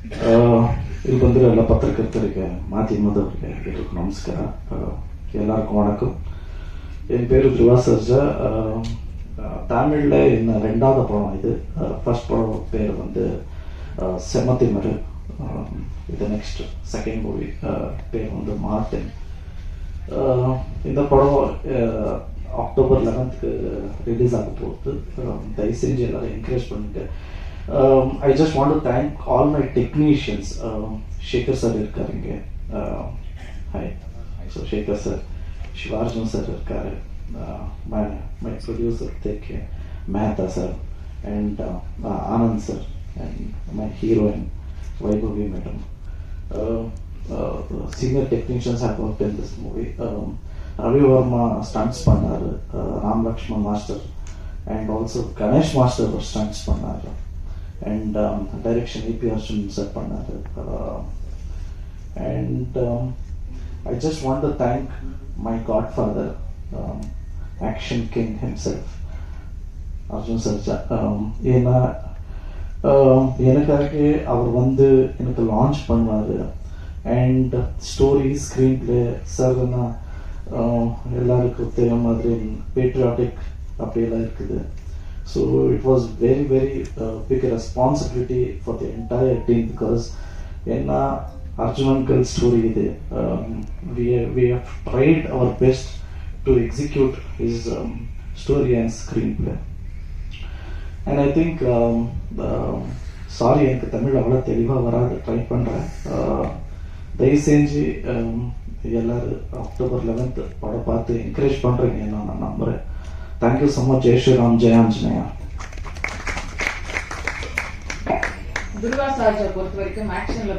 ಇಲ್ಲಿ ಬಂದಿರೋ ಎಲ್ಲ ಪತ್ರಕರ್ತರಿಗೆ ಮಾಧ್ಯಮದವರಿಗೆ ಎಲ್ಲರಿಗೂ ನಮಸ್ಕಾರ. எல்லாருக்கும் வணக்கம். என் பேர் துருவா சர்ஜா. தமிழில் என்ன ரெண்டாவது படம் இது. ஃபர்ஸ்ட் படம் பேர் வந்து செமத்திமரு. இது நெக்ஸ்ட் செகண்ட் மூவி பேர் வந்து மார்டின். இந்த படம் அக்டோபர் 11th ரிலீஸ் ஆக போகுது. தயவு செஞ்சு எல்லாரும் என்கரேஜ் பண்ணுங்க. I just want to thank all my technicians. Shekhar sir irukkaringa. Hi. So Shekhar sir, Shivarjan sir irukkaru. My producer Tekke, Mehta sir, and Anand sir, and my heroine Vaibhavi madam. Senior technicians have worked in this movie. Ravi Verma stunts pannaru, Ram Lakshman master, and also Ganesh master was stunts pannaru. And direction AP Arjun sir pannaru. And I just want to thank my godfather, action king himself, Arjun sir. ஏன்னா எனக்காக அவர் வந்து எனக்கு launch பண்ணுவார். And story screen play சார்னா எல்லாருக்கும் தெரியும் மாதிரி patriotic அப்படியெல்லாம் இருக்குது. So it was very big responsibility for the entire team because enna Arjun uncle story ide. We have tried our best to execute his story and screenplay. And I think sorry எனக்கு தமிழ் அவ்வளோ தெளிவாக வராது, try பண்ணுறேன். தயவு செஞ்சு எல்லாரும் October 11th படம் பார்த்து என்கரேஜ் பண்ணுறீங்க நான் நம்புகிறேன். Thank you so much. Jai Shri Ram, Jai Anjaneya. Dhruva சார்ஜை பொறுத்த வரைக்கும் ஆக்ஷன்ல